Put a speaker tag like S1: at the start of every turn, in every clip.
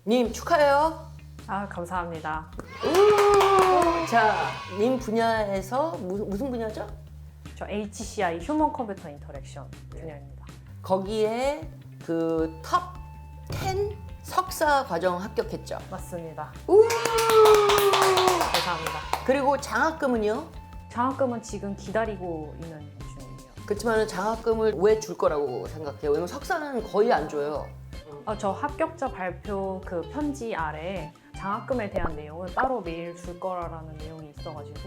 S1: 님 축하해요.
S2: 아, 감사합니다.
S1: 자, 님 분야에서 무슨 분야죠?
S2: 저 HCI 휴먼 컴퓨터 인터랙션 분야입니다.
S1: 거기에 그 탑 10 석사 과정 합격했죠.
S2: 맞습니다.
S1: 우!
S2: 감사합니다.
S1: 그리고 장학금은요?
S2: 장학금은 지금 기다리고 있는 중이에요.
S1: 그렇지만 장학금을 왜 줄 거라고 생각해요? 왜냐면 석사는 거의 안 줘요.
S2: 저 합격자 발표 그 편지 아래에 장학금에 대한 내용을 따로 메일 줄 거라는 내용이 있어가지고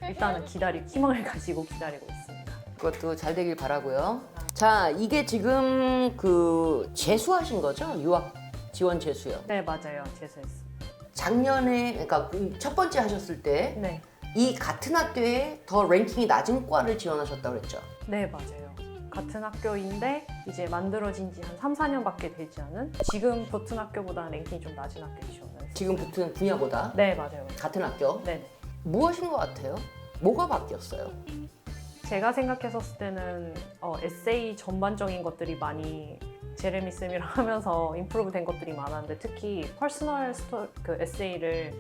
S2: 일단은 희망을 가지고 기다리고 있습니다.
S1: 그것도 잘 되길 바라고요. 자, 이게 지금 그 재수하신 거죠? 유학 지원 재수요.
S2: 네, 맞아요. 재수했습니다.
S1: 작년에 그러니까 첫 번째 하셨을 때
S2: 네,
S1: 이 같은 학교에 더 랭킹이 낮은 과를 지원하셨다고 그랬죠?
S2: 네, 맞아요. 같은 학교인데 이제 만들어진 지 한 3, 4년밖에 되지 않은 지금 붙은 학교보다는 랭킹이 좀 낮은 학교에 지원을 했어요.
S1: 지금 붙은 분야보다
S2: 네, 맞아요.
S1: 같은 학교?
S2: 네.
S1: 무엇인 것 같아요? 뭐가 바뀌었어요?
S2: 제가 생각했었을 때는 에세이 전반적인 것들이 많이 제레미 쌤이랑 하면서 임프루브 된 것들이 많았는데 특히 퍼스널 그 에세이를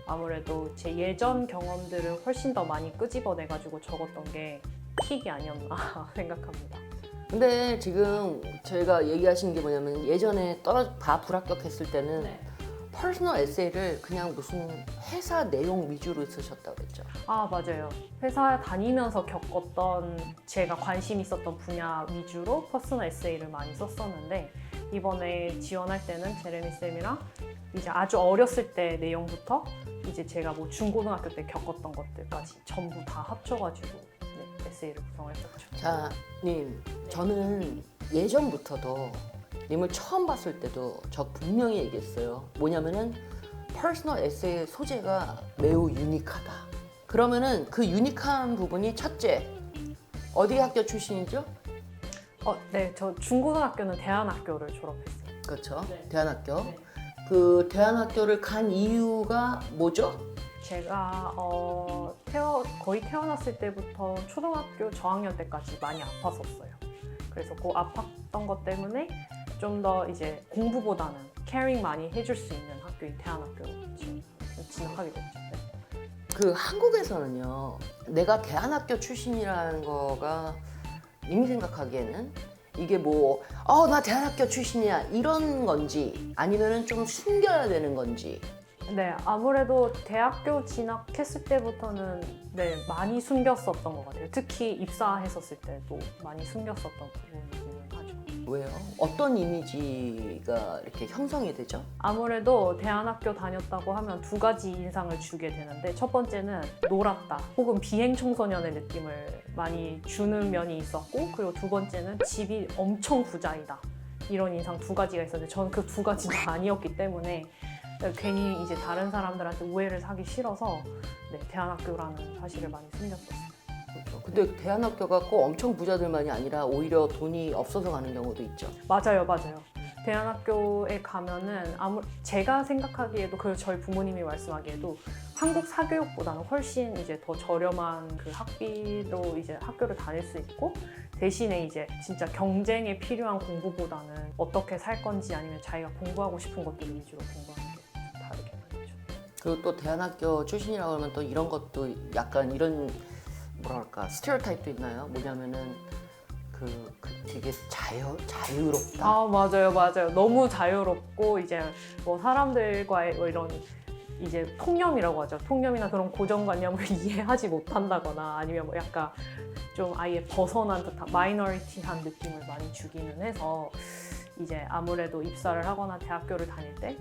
S2: 아무래도 제 예전 경험들을 훨씬 더 많이 끄집어내가지고 적었던 게 킥이 아니었나 생각합니다.
S1: 근데 지금 저희가 얘기하신 게 뭐냐면 예전에 다 불합격했을 때는 퍼스널 에세이를 그냥 무슨 회사 내용 위주로 쓰셨다고 그랬죠?
S2: 아, 맞아요. 회사 다니면서 겪었던 제가 관심 있었던 분야 위주로 퍼스널 에세이를 많이 썼었는데 이번에 지원할 때는 제레미 쌤이랑 이제 아주 어렸을 때 내용부터 이제 제가 뭐 중고등학교 때 겪었던 것들까지 전부 다 합쳐가지고 에세이를 구성을 했었죠.
S1: 자, 님, 저는 예전부터도 님을 처음 봤을 때도 저 분명히 얘기했어요. 뭐냐면은 퍼스널 에세이 소재가 매우 유니크하다. 그러면은 그 유니크한 부분이 첫째, 어디 학교 출신이죠?
S2: 네, 저 중고등학교는 대안학교를 졸업했어요.
S1: 그렇죠.
S2: 네.
S1: 대안학교.
S2: 네.
S1: 그 대안학교를 간 이유가 뭐죠?
S2: 제가 거의 태어났을 때부터 초등학교 저학년 때까지 많이 아팠었어요. 그래서 그 아팠던 것 때문에 좀 더 이제 공부보다는 캐링 많이 해줄 수 있는 학교인 대안학교로 진학하게 됐죠. 네.
S1: 그 한국에서는요, 내가 대안학교 출신이라는 거가 님 생각하기에는 이게 뭐, 나 대안학교 출신이야 이런 건지 아니면은 좀 숨겨야 되는 건지.
S2: 네, 아무래도 대학교 진학했을 때부터는 많이 숨겼었던 것 같아요. 특히 입사했었을 때도 많이 숨겼었던 부분이기는 하죠.
S1: 왜요? 어떤 이미지가 이렇게 형성이 되죠?
S2: 아무래도 대안학교 다녔다고 하면 두 가지 인상을 주게 되는데 첫 번째는 놀았다 혹은 비행 청소년의 느낌을 많이 주는 면이 있었고 그리고 두 번째는 집이 엄청 부자이다 이런 인상 두 가지가 있었는데 저는 그 두 가지가 아니었기 때문에 괜히 이제 다른 사람들한테 오해를 사기 싫어서 대안학교라는 사실을 많이 숨겼었어요.
S1: 그렇죠. 근데 대안학교가 꼭 엄청 부자들만이 아니라 오히려 돈이 없어서 가는 경우도 있죠.
S2: 맞아요. 대안학교에 가면은 제가 생각하기에도 그리고 저희 부모님이 말씀하기에도 한국 사교육보다는 훨씬 이제 더 저렴한 그 학비로 이제 학교를 다닐 수 있고 대신에 이제 진짜 경쟁에 필요한 공부보다는 어떻게 살 건지 아니면 자기가 공부하고 싶은 것들을 위주로 공부하는 게 좀 다르게 되죠.
S1: 그리고 또 대안학교 출신이라고 하면 또 이런 것도 약간 이런 뭐랄까 스테레오타입도 있나요? 뭐냐면은 그 되게 자유롭다.
S2: 아, 맞아요. 너무 자유롭고 이제 뭐 사람들과의 뭐 이런 이제 통념이라고 하죠. 통념이나 그런 고정관념을 이해하지 못한다거나 아니면 뭐 약간 좀 아예 벗어난 듯한 마이너리티한 느낌을 많이 주기는 해서 이제 아무래도 입사를 하거나 대학교를 다닐 때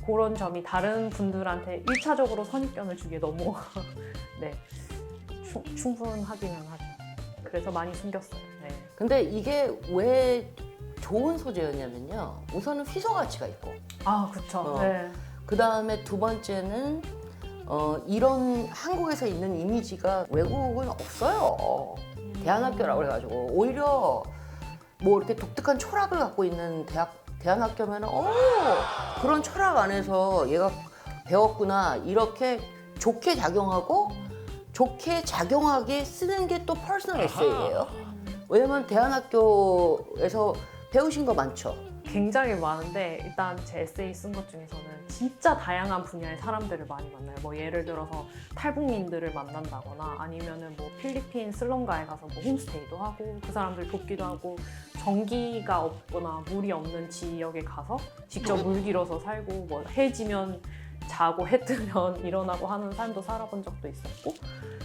S2: 그런 점이 다른 분들한테 1차적으로 선입견을 주기에 너무 충분하기는 하죠. 그래서 많이 숨겼어요. 네.
S1: 근데 이게 왜 좋은 소재였냐면요. 우선은 희소 가치가 있고.
S2: 아, 그쵸. 네.
S1: 그 다음에 두 번째는 이런 한국에서 있는 이미지가 외국은 없어요. 대안학교라고 해가지고 오히려 뭐 이렇게 독특한 철학을 갖고 있는 대안학교면 그런 철학 안에서 얘가 배웠구나 이렇게 좋게 작용하고 좋게 작용하게 쓰는 게 또 퍼스널 에세이예요. 왜냐면 대안학교에서 배우신 거 많죠.
S2: 굉장히 많은데 일단 제 에세이 쓴 것 중에서는 진짜 다양한 분야의 사람들을 많이 만나요. 뭐 예를 들어서 탈북민들을 만난다거나 아니면은 뭐 필리핀 슬럼가에 가서 뭐 홈스테이도 하고 그 사람들 돕기도 하고 전기가 없거나 물이 없는 지역에 가서 직접 물 길어서 살고 뭐 해지면 자고 해 뜨면 일어나고 하는 삶도 살아본 적도 있었고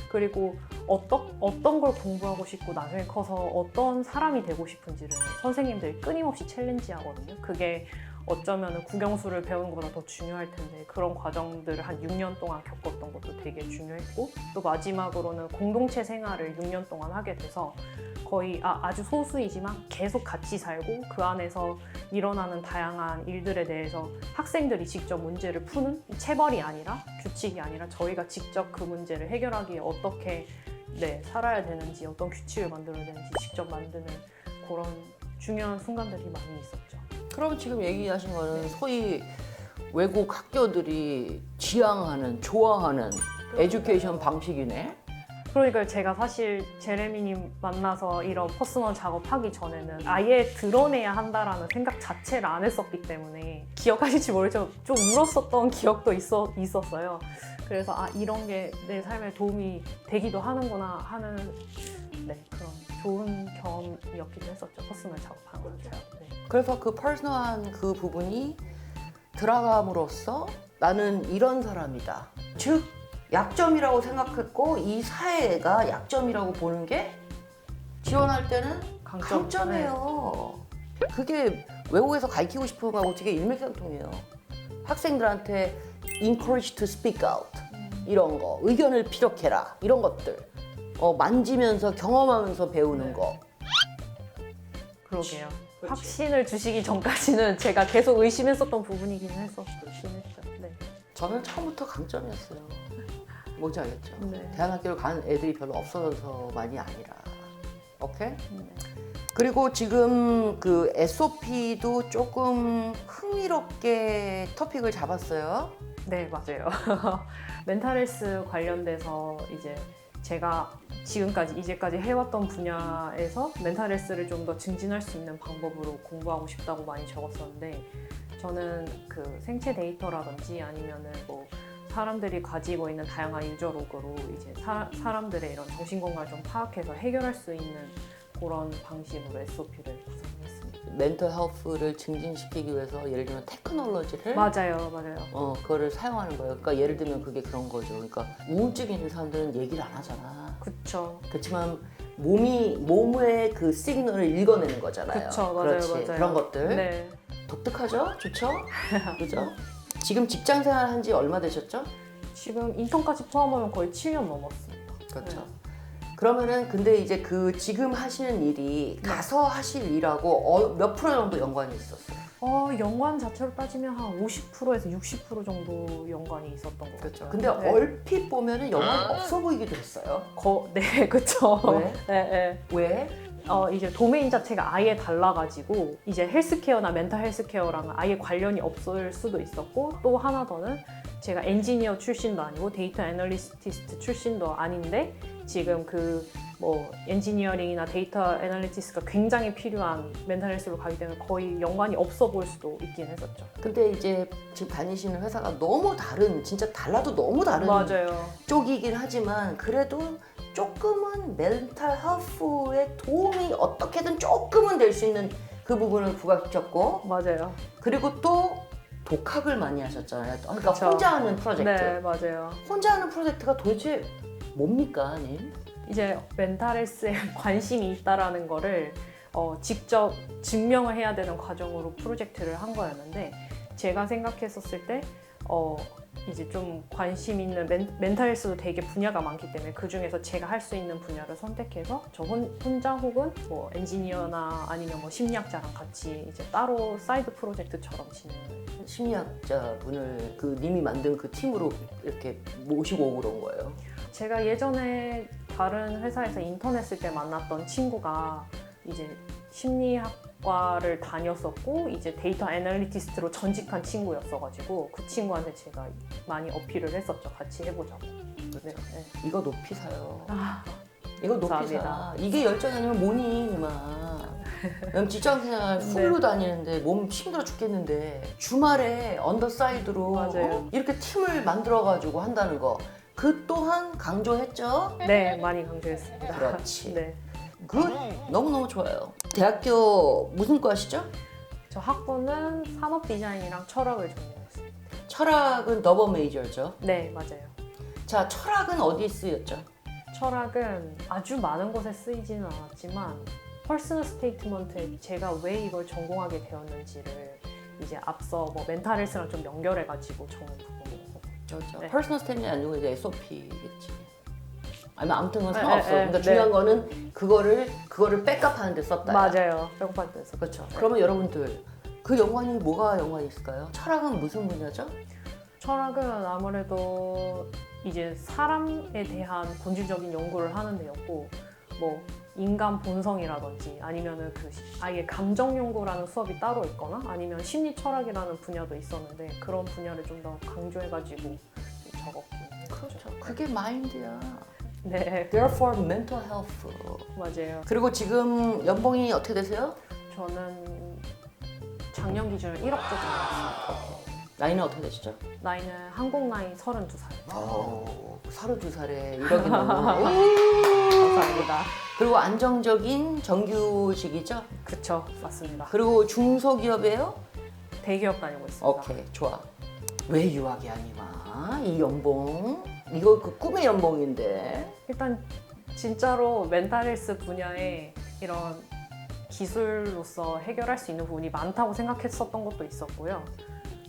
S2: 그리고 어떤 걸 공부하고 싶고 나중에 커서 어떤 사람이 되고 싶은지를 선생님들이 끊임없이 챌린지 하거든요. 그게 어쩌면 국영수를 배우는 것보다 더 중요할 텐데 그런 과정들을 한 6년 동안 겪었던 것도 되게 중요했고 또 마지막으로는 공동체 생활을 6년 동안 하게 돼서 거의 아주 소수이지만 계속 같이 살고 그 안에서 일어나는 다양한 일들에 대해서 학생들이 직접 문제를 푸는 체벌이 아니라 규칙이 아니라 저희가 직접 그 문제를 해결하기 위해 어떻게 살아야 되는지 어떤 규칙을 만들어야 되는지 직접 만드는 그런 중요한 순간들이 많이 있었죠.
S1: 그럼 지금 얘기하신 거는 소위 외국 학교들이 지향하는, 좋아하는 에듀케이션 방식이네?
S2: 그러니까 제가 사실 제레미님 만나서 이런 퍼스널 작업하기 전에는 아예 드러내야 한다라는 생각 자체를 안 했었기 때문에 기억하실지 모르지만 좀 울었었던 기억도 있었어요. 그래서 이런 게 내 삶에 도움이 되기도 하는구나 하는 그런 좋은 경험이었기도 했었죠. 퍼스널 작업하는 거죠.
S1: 그래서 그 퍼스널한 그 부분이 들어감으로써 나는 이런 사람이다. 즉 약점이라고 생각했고 이 사회가 약점이라고 보는 게 지원할 때는 강점이에요. 그게 외국에서 가르치고 싶은 거하고 되게 일맥상통해요. 학생들한테 encourage to speak out 이런 거, 의견을 피력해라 이런 것들 만지면서 경험하면서 배우는 거.
S2: 그러게요. 확신을 주시기 전까지는 제가 계속 의심했었던 부분이긴 했었죠. 네.
S1: 저는 처음부터 강점이었어요. 뭔지 알겠죠?
S2: 네.
S1: 대안학교를 가는 애들이 별로 없어서만이 아니라. 오케이? 그리고 지금 그 SOP도 조금 흥미롭게 토픽을 잡았어요.
S2: 네, 맞아요. 멘탈 헬스 관련돼서 이제 제가 이제까지 해왔던 분야에서 멘탈 헬스를 좀 더 증진할 수 있는 방법으로 공부하고 싶다고 많이 적었었는데 저는 그 생체 데이터라든지 아니면은 뭐 사람들이 가지고 있는 다양한 유저 로그로 이제 사람들의 이런 정신 건강을 좀 파악해서 해결할 수 있는 그런 방식으로 SOP를 구성했습니다.
S1: 멘털 헬스를 증진시키기 위해서 예를 들면 테크놀로지를
S2: 맞아요.
S1: 그거를 사용하는 거예요. 그러니까 예를 들면 그게 그런 거죠. 그러니까 우울증이 있는 사람들은 얘기를 안 하잖아.
S2: 그렇죠.
S1: 그렇지만 몸의 그 시그널을 읽어내는 거잖아요.
S2: 그렇죠.
S1: 그렇지.
S2: 맞아요.
S1: 그런 것들.
S2: 네.
S1: 독특하죠? 좋죠? 그죠? 지금 직장 생활 한 지 얼마 되셨죠?
S2: 지금 인턴까지 포함하면 거의 7년 넘었습니다.
S1: 그렇죠.
S2: 네.
S1: 그러면은 근데 이제 그 지금 하시는 일이 가서 하실 일하고 몇 프로 정도 연관이 있었어요?
S2: 연관 자체로 따지면 한 50%에서 60% 정도 연관이 있었던 것
S1: 그렇죠.
S2: 같아요.
S1: 근데 얼핏 보면은 연관이 없어 보이기도 했어요.
S2: 네, 그렇죠.
S1: 왜?
S2: 네.
S1: 왜?
S2: 이제 도메인 자체가 아예 달라가지고 이제 헬스케어나 멘탈 헬스케어랑은 아예 관련이 없을 수도 있었고 또 하나 더는 제가 엔지니어 출신도 아니고 데이터 애널리스트 출신도 아닌데 지금 그 뭐 엔지니어링이나 데이터 애널리티스가 굉장히 필요한 멘탈 헬스로 가기 때문에 거의 연관이 없어 보일 수도 있긴 했었죠.
S1: 근데 이제 지금 다니시는 회사가 너무 다른, 진짜 달라도 너무 다른
S2: 맞아요.
S1: 쪽이긴 하지만 그래도 조금은 멘탈 헬스에 도움이 어떻게든 조금은 될 수 있는 그 부분을 부각시켰고
S2: 맞아요.
S1: 그리고 또 독학을 많이 하셨잖아요. 그러니까
S2: 그쵸.
S1: 혼자 하는 프로젝트.
S2: 네, 맞아요.
S1: 혼자 하는 프로젝트가 도대체 뭡니까, 님?
S2: 이제 멘탈 헬스에 관심이 있다라는 거를 직접 증명을 해야 되는 과정으로 프로젝트를 한 거였는데 제가 생각했었을 때 이제 좀 관심 있는 멘탈 헬스도 되게 분야가 많기 때문에 그 중에서 제가 할 수 있는 분야를 선택해서 저 혼자 혹은 뭐 엔지니어나 아니면 뭐 심리학자랑 같이 이제 따로 사이드 프로젝트처럼 진행을
S1: 심리학자 분을 그 님이 만든 그 팀으로 이렇게 모시고 오고 그런 거예요.
S2: 제가 예전에 다른 회사에서 인턴했을 때 만났던 친구가 이제 심리학과를 다녔었고 이제 데이터 애널리티스트로 전직한 친구였어가지고 그 친구한테 제가 많이 어필을 했었죠. 같이 해보자고.
S1: 그렇죠.
S2: 네.
S1: 이거 높이 사요.
S2: 아,
S1: 이거 높이
S2: 감사합니다.
S1: 사. 이게 열정이 아니면 뭐니, 이마. 왜냐면 직장생활 풀로 다니는데 몸 힘들어 죽겠는데 주말에 언더사이드로
S2: 맞아요.
S1: 이렇게 팀을 만들어가지고 한다는 거. 그 또한 강조했죠?
S2: 네, 많이 강조했습니다.
S1: 그렇지.
S2: 네.
S1: 굿! 너무너무 좋아요. 대학교 무슨 과시죠?
S2: 저 학부는 산업 디자인이랑 철학을 전공했어요.
S1: 철학은 더블 메이저죠.
S2: 네, 맞아요.
S1: 자, 철학은 어디 쓰였죠?
S2: 철학은 아주 많은 곳에 쓰이지는 않았지만 퍼스널 스테이트먼트에 제가 왜 이걸 전공하게 되었는지를 이제 앞서 뭐 멘탈 헬스랑 좀 연결해가지고 적는 부분이어서.
S1: 그렇죠.
S2: 네.
S1: 퍼스널 스탠이 아니고 이제 SOP겠지. 아니면 아무튼 그건
S2: 네,
S1: 상관없어.
S2: 네,
S1: 그러니까
S2: 네.
S1: 중요한 거는 그거를 백업하는 데 썼다.
S2: 맞아요. 배고플 때서.
S1: 그렇죠. 그러면 여러분들 그 연관이 뭐가 연관이 있을까요? 철학은 무슨 분야죠?
S2: 철학은 아무래도 이제 사람에 대한 본질적인 연구를 하는 데였고 뭐 인간 본성이라든지 아니면은 그 아예 감정 연구라는 수업이 따로 있거나 아니면 심리 철학이라는 분야도 있었는데 그런 분야를 좀 더 강조해가지고 좀 적었고.
S1: 그렇죠. 그게 마인드야.
S2: 네,
S1: Therefore, mental health.
S2: 맞아요.
S1: 그리고 지금 연봉이 어떻게 되세요?
S2: 저는 작년 기준으로 1억 조금 나왔어요.
S1: 나이는 어떻게 되시죠?
S2: 나이는 한국 나이 32살.
S1: 32살에 1억이 넘는.
S2: 감사합니다.
S1: 그리고 안정적인 정규직이죠?
S2: 그쵸, 맞습니다.
S1: 그리고 중소기업이에요?
S2: 대기업 다니고 있습니다.
S1: 오케이, 좋아. 왜 유학이 아니마? 이 연봉? 이거 그 꿈의 연봉인데.
S2: 일단 진짜로 멘탈 헬스 분야에 이런 기술로서 해결할 수 있는 부분이 많다고 생각했었던 것도 있었고요.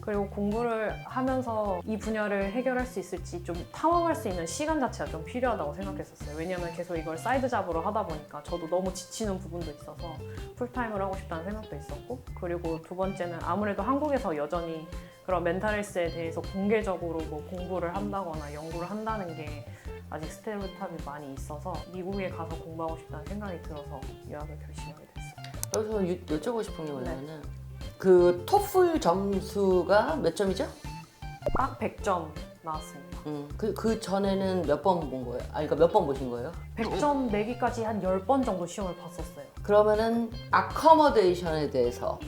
S2: 그리고 공부를 하면서 이 분야를 해결할 수 있을지 좀 탐험할 수 있는 시간 자체가 좀 필요하다고 생각했었어요. 왜냐면 계속 이걸 사이드 잡으로 하다 보니까 저도 너무 지치는 부분도 있어서 풀타임을 하고 싶다는 생각도 있었고, 그리고 두 번째는 아무래도 한국에서 여전히 그런 멘탈 헬스에 대해서 공개적으로 뭐 공부를 한다거나 연구를 한다는 게 아직 스테레오타입이 많이 있어서 미국에 가서 공부하고 싶다는 생각이 들어서 유학을 결심하게 됐어요.
S1: 여기서 여쭤보고 싶은 게 뭐냐면은 그 토플 점수가 몇 점이죠?
S2: 딱 100점 나왔습니다.
S1: 그 전에는 몇 번 본 거예요? 그러니까 몇 번 보신 거예요?
S2: 100점 내기까지 한 10번 정도 시험을 봤었어요.
S1: 그러면은 아커머데이션에 대해서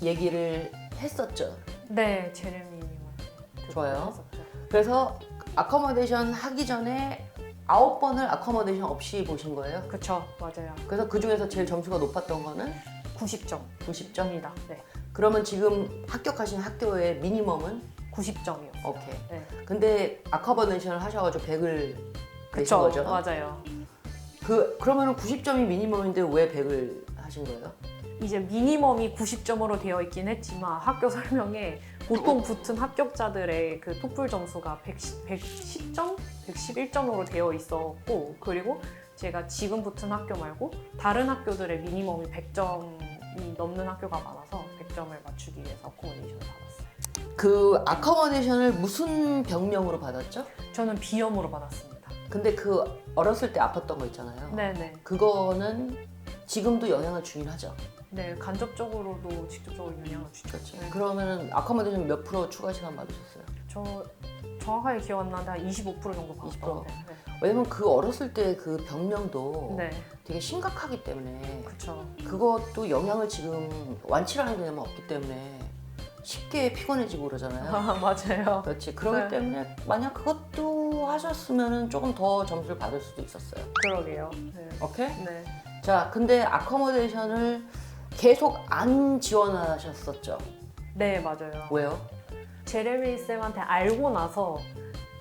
S1: 얘기를 했었죠.
S2: 네, 제레미님한테
S1: 좋아요.
S2: 했었죠.
S1: 그래서 아커머데이션 하기 전에 9번을 아커머데이션 없이 보신 거예요?
S2: 그쵸, 맞아요.
S1: 그래서 그 중에서 제일 점수가 높았던 거는
S2: 90점.
S1: 90점이다.
S2: 네,
S1: 그러면 지금 합격하신 학교의 미니멈은?
S2: 90점이었어요.
S1: 오케이.
S2: 네.
S1: 근데 아커머데이션을 하셔가지고 100을 내신
S2: 그쵸,
S1: 거죠?
S2: 맞아요.
S1: 그러면은 90점이 미니멈인데 왜 100을 하신 거예요?
S2: 이제 미니멈이 90점으로 되어 있긴 했지만 학교 설명에 보통 붙은 합격자들의 그 토플 점수가 110점? 111점으로 되어 있었고, 그리고 제가 지금 붙은 학교 말고 다른 학교들의 미니멈이 100점이 넘는 학교가 많아서 100점을 맞추기 위해서 어코모데이션을 받았어요.
S1: 그 아커머데이션을 무슨 병명으로 받았죠?
S2: 저는 비염으로 받았습니다.
S1: 근데 그 어렸을 때 아팠던 거 있잖아요.
S2: 네네.
S1: 그거는 지금도 영향을 주긴 하죠.
S2: 네, 간접적으로도 직접적으로 영향을 주죠.
S1: 그렇죠.
S2: 네.
S1: 그러면은 아커머데이션 몇 프로 추가 시간 받으셨어요?
S2: 저 정확하게 기억 안 나는데 한 25% 정도 받았던
S1: 20%?
S2: 것 같아요.
S1: 왜냐면 그 어렸을 때 그 병명도
S2: 네,
S1: 되게 심각하기 때문에
S2: 그쵸.
S1: 그것도 영향을 지금 완치라는 개념은 없기 때문에 쉽게 피곤해지고 그러잖아요.
S2: 맞아요.
S1: 그렇지. 그렇기
S2: 네.
S1: 때문에 만약 그것도 하셨으면 조금 더 점수를 받을 수도 있었어요.
S2: 그러게요. 네.
S1: 오케이?
S2: 네.
S1: 자, 근데 아커머데이션을 계속 안 지원하셨었죠?
S2: 네, 맞아요.
S1: 왜요?
S2: 제레미 쌤한테 알고 나서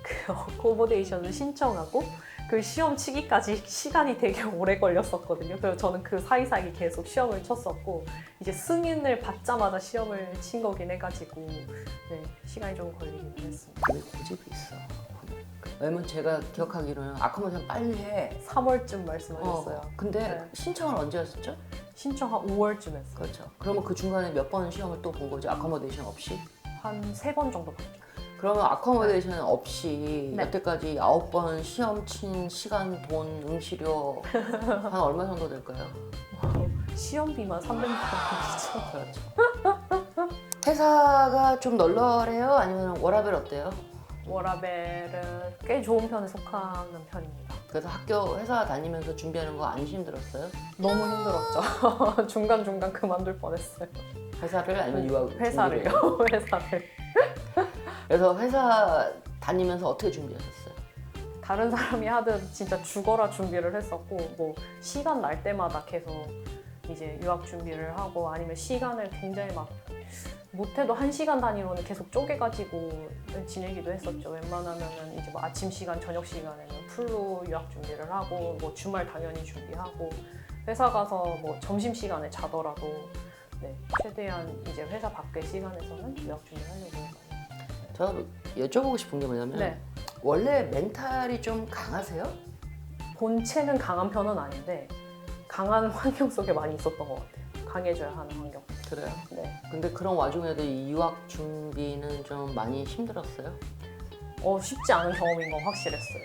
S2: 그 어코모데이션을 신청하고 그 시험 치기까지 시간이 되게 오래 걸렸었거든요. 그래서 저는 그 사이사이 계속 시험을 쳤었고, 이제 승인을 받자마자 시험을 친 거긴 해가지고 네, 시간이 좀 걸리긴 했습니다.
S1: 왜 고집이 있어? 왜냐면 제가 기억하기로는 아커머데이션 빨리 해.
S2: 3월쯤 말씀하셨어요.
S1: 근데
S2: 네.
S1: 신청을 언제 했었죠?
S2: 신청 한 5월쯤 했어요.
S1: 그렇죠. 그러면 그 중간에 몇 번 시험을 또 본 거죠? 아커머데이션 없이?
S2: 한 3번 정도 봤죠.
S1: 그러면 아커머데이션 없이
S2: 네.
S1: 여태까지 9번 시험 친 시간, 돈, 응시료 한 얼마 정도 될까요?
S2: 시험비만 300만 원이죠.
S1: 그렇죠. 회사가 좀 널널해요? 아니면 워라밸 어때요?
S2: 워라벨은 꽤 좋은 편에 속하는 편입니다.
S1: 그래서 학교 회사 다니면서 준비하는 거 안 힘들었어요?
S2: 너무 힘들었죠. 중간중간 그만둘 뻔했어요.
S1: 회사를 아니면 유학 준비를?
S2: 회사를요. 회사를.
S1: 그래서 회사 다니면서 어떻게 준비하셨어요?
S2: 다른 사람이 하듯 진짜 죽어라 준비를 했었고 뭐 시간 날 때마다 계속 이제 유학 준비를 하고 아니면 시간을 굉장히 막 못해도 1시간 단위로는 계속 쪼개가지고 지내기도 했었죠. 웬만하면은 이제 뭐 아침 시간, 저녁 시간에는 풀로 유학 준비를 하고 뭐 주말 당연히 준비하고 회사 가서 뭐 점심 시간에 자더라도 네, 최대한 이제 회사 밖의 시간에서는 유학 준비를 하려고 해요.
S1: 저 여쭤보고 싶은 게 뭐냐면
S2: 네.
S1: 원래 멘탈이 좀 강하세요?
S2: 본체는 강한 편은 아닌데 강한 환경 속에 많이 있었던 것 같아요. 강해져야 하는 환경.
S1: 그래요?
S2: 네.
S1: 근데 그런 와중에도 이 유학 준비는 좀 많이 힘들었어요?
S2: 쉽지 않은 경험인 건 확실했어요.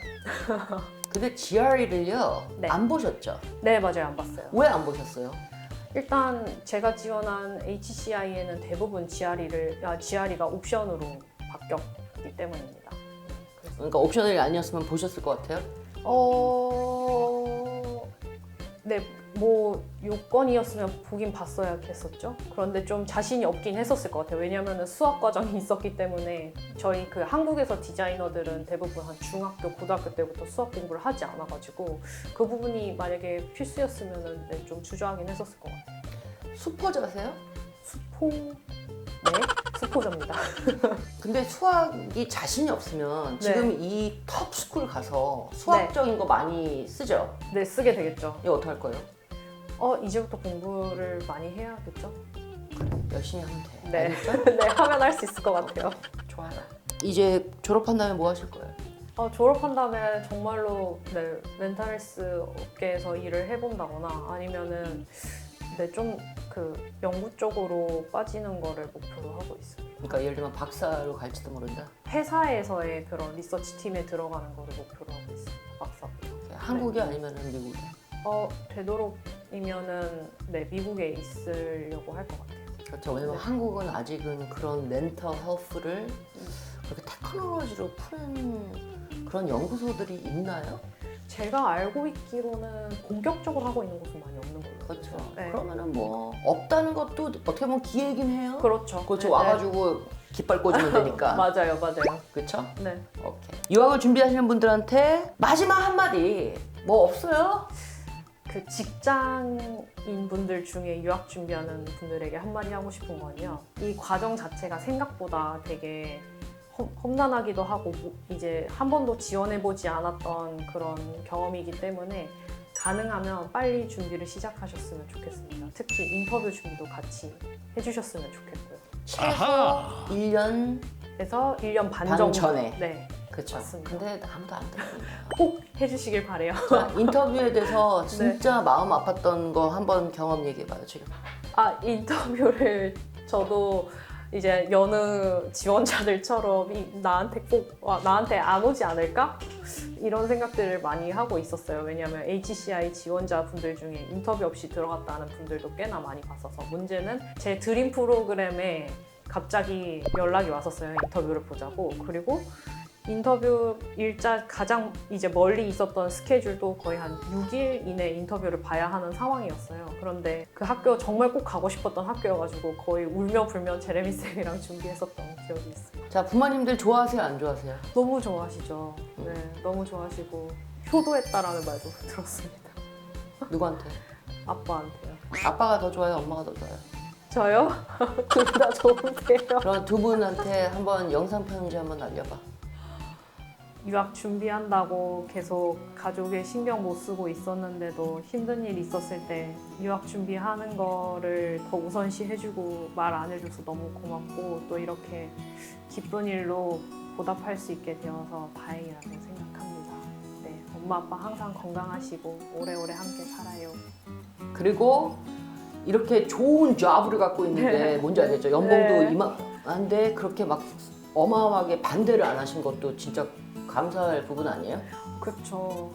S1: 근데 GRE를요
S2: 네.
S1: 안 보셨죠?
S2: 네, 맞아요. 안 봤어요.
S1: 왜 안 보셨어요?
S2: 일단 제가 지원한 HCI에는 대부분 GRE가 옵션으로 바뀌었기 때문입니다.
S1: 그러니까 옵셔널이 아니었으면 보셨을 것 같아요?
S2: 네, 뭐 요건이었으면 보긴 봤어야 했었죠. 그런데 좀 자신이 없긴 했었을 것 같아요. 왜냐하면 수학 과정이 있었기 때문에 저희 그 한국에서 디자이너들은 대부분 한 중학교, 고등학교 때부터 수학 공부를 하지 않아가지고 그 부분이 만약에 필수였으면 네, 좀 주저하긴 했었을 것 같아요.
S1: 수포자세요?
S2: 수포? 네, 수포자입니다.
S1: 근데 수학이 자신이 없으면
S2: 네.
S1: 지금 이 톱스쿨 가서 수학적인 거 많이 쓰죠?
S2: 네, 쓰게 되겠죠.
S1: 이거 어떻게 할 거예요?
S2: 이제부터 공부를 많이 해야겠죠?
S1: 열심히 하면 돼.
S2: 네.
S1: 알겠죠?
S2: 네, 하면 할 수 있을 것 같아요.
S1: 좋아요. 이제 졸업한 다음에 뭐 하실 거예요?
S2: 졸업한 다음에 정말로 네, 멘탈헬스 업계에서 일을 해본다거나 아니면은 네, 좀 그 연구 쪽으로 빠지는 거를 목표로 하고 있어요.
S1: 그러니까 예를 들면 박사로 갈지도 모른다?
S2: 회사에서의 그런 리서치 팀에 들어가는 거를 목표로 하고 있어요. 박사.
S1: 한국이 아니면 미국이?
S2: 되도록이면은 네, 미국에 있으려고 할 것 같아요.
S1: 그렇죠. 왜냐면
S2: 네.
S1: 한국은 아직은 그런 멘탈 헬스를 그렇게 테크놀로지로 푸는 그런 연구소들이 있나요?
S2: 제가 알고 있기로는 본격적으로 하고 있는 곳은 많이 없는 걸로.
S1: 그렇죠.
S2: 네.
S1: 그러면은 뭐 없다는 것도 어떻게 보면 기회이긴 해요.
S2: 그렇죠.
S1: 그렇죠.
S2: 네,
S1: 와가지고 깃발 꽂으면 되니까.
S2: 맞아요.
S1: 그렇죠?
S2: 네.
S1: 오케이. 유학을 준비하시는 분들한테 마지막 한마디 뭐 없어요?
S2: 그 직장인 분들 중에 유학 준비하는 분들에게 한마디 하고 싶은 건요. 이 과정 자체가 생각보다 되게 험난하기도 하고 이제 한 번도 지원해보지 않았던 그런 경험이기 때문에 가능하면 빨리 준비를 시작하셨으면 좋겠습니다. 특히 인터뷰 준비도 같이 해주셨으면 좋겠고요.
S1: 최소 1년
S2: 그래서 1년 반
S1: 반
S2: 정도
S1: 전에.
S2: 네,
S1: 그렇죠.
S2: 맞습니다.
S1: 근데 아무도 안 들어요.
S2: 꼭 해주시길 바래요.
S1: 자, 인터뷰에 대해서
S2: 네.
S1: 진짜 마음 아팠던 거 한번 경험 얘기해봐요 지금.
S2: 인터뷰를 저도 이제 여느 지원자들처럼 나한테 안 오지 않을까? 이런 생각들을 많이 하고 있었어요. 왜냐하면 HCI 지원자분들 중에 인터뷰 없이 들어갔다는 분들도 꽤나 많이 봤어서 문제는 제 드림 프로그램에 갑자기 연락이 왔었어요. 인터뷰를 보자고. 그리고 인터뷰 일자 가장 이제 멀리 있었던 스케줄도 거의 한 6일 이내 인터뷰를 봐야 하는 상황이었어요. 그런데 그 학교 정말 꼭 가고 싶었던 학교여가지고 거의 울며 불며 제레미 쌤이랑 준비했었던 기억이 있어요.
S1: 자, 부모님들 좋아하세요 안 좋아하세요?
S2: 너무 좋아하시죠. 네, 너무 좋아하시고 효도했다라는 말도 들었습니다.
S1: 누구한테?
S2: 아빠한테요.
S1: 아빠가 더 좋아요 엄마가 더 좋아요?
S2: 저요? 둘 다 좋은데요.
S1: 그럼 두 분한테 한번 영상 편지 한번 날려봐.
S2: 유학 준비한다고 계속 가족의 신경 못 쓰고 있었는데도 힘든 일 있었을 때 유학 준비하는 거를 더 우선시 해주고 말 안 해줘서 너무 고맙고 또 이렇게 기쁜 일로 보답할 수 있게 되어서 다행이라고 생각합니다. 네, 엄마 아빠 항상 건강하시고 오래오래 함께 살아요.
S1: 그리고 이렇게 좋은 잡을 갖고 있는데 뭔지 알겠죠? 연봉도
S2: 네.
S1: 이만한데 그렇게 막 어마어마하게 반대를 안 하신 것도 진짜 감사할 부분 아니에요?
S2: 그렇죠.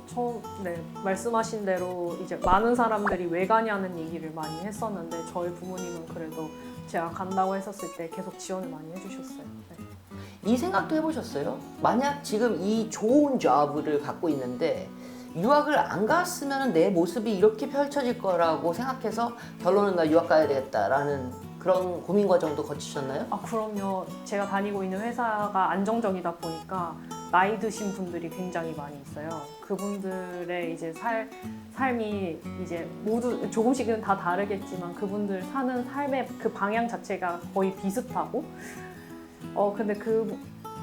S2: 네, 말씀하신 대로 이제 많은 사람들이 왜 가냐는 얘기를 많이 했었는데 저희 부모님은 그래도 제가 간다고 했었을 때 계속 지원을 많이 해주셨어요. 네.
S1: 이 생각도 해보셨어요? 만약 지금 이 좋은 잡을 갖고 있는데 유학을 안 갔으면 내 모습이 이렇게 펼쳐질 거라고 생각해서 결론은 나 유학 가야 되겠다라는 그런 고민 과정도 거치셨나요?
S2: 아, 그럼요. 제가 다니고 있는 회사가 안정적이다 보니까 나이 드신 분들이 굉장히 많이 있어요. 그분들의 이제 삶이 이제 모두 조금씩은 다 다르겠지만 그분들 사는 삶의 그 방향 자체가 거의 비슷하고 근데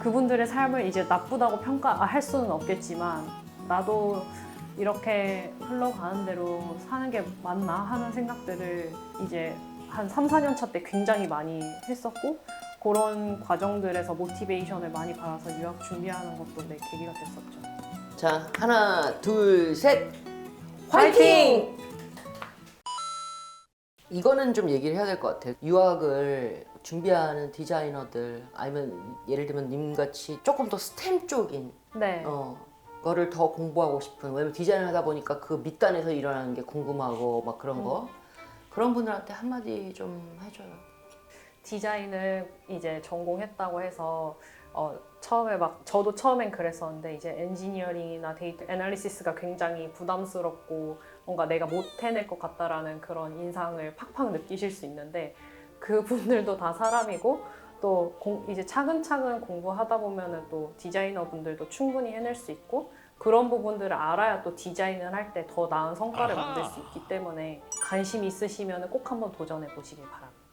S2: 그분들의 삶을 이제 나쁘다고 평가할 수는 없겠지만 나도 이렇게 흘러가는 대로 사는 게 맞나 하는 생각들을 이제 한 3, 4년 차 때 굉장히 많이 했었고 그런 과정들에서 모티베이션을 많이 받아서 유학 준비하는 것도 내 계기가 됐었죠.
S1: 자, 하나, 둘, 셋! 화이팅! 이거는 좀 얘기를 해야 될 것 같아요. 유학을 준비하는 디자이너들 아니면 예를 들면 님같이 조금 더 스템 쪽인
S2: 네.
S1: 거를 더 공부하고 싶은, 왜냐면 디자인을 하다 보니까 그 밑단에서 일어나는 게 궁금하고 막 그런 거, 그런 분들한테 한마디 좀 해줘요.
S2: 디자인을 이제 전공했다고 해서 처음에 막 저도 처음엔 그랬었는데 이제 엔지니어링이나 데이터 애널리시스가 굉장히 부담스럽고 뭔가 내가 못 해낼 것 같다라는 그런 인상을 팍팍 느끼실 수 있는데 그분들도 다 사람이고 또 이제 차근차근 공부하다 보면은 또 디자이너 분들도 충분히 해낼 수 있고 그런 부분들을 알아야 또 디자인을 할 때 더 나은 성과를 만들 수 있기 때문에 관심 있으시면 꼭 한번 도전해 보시길 바랍니다.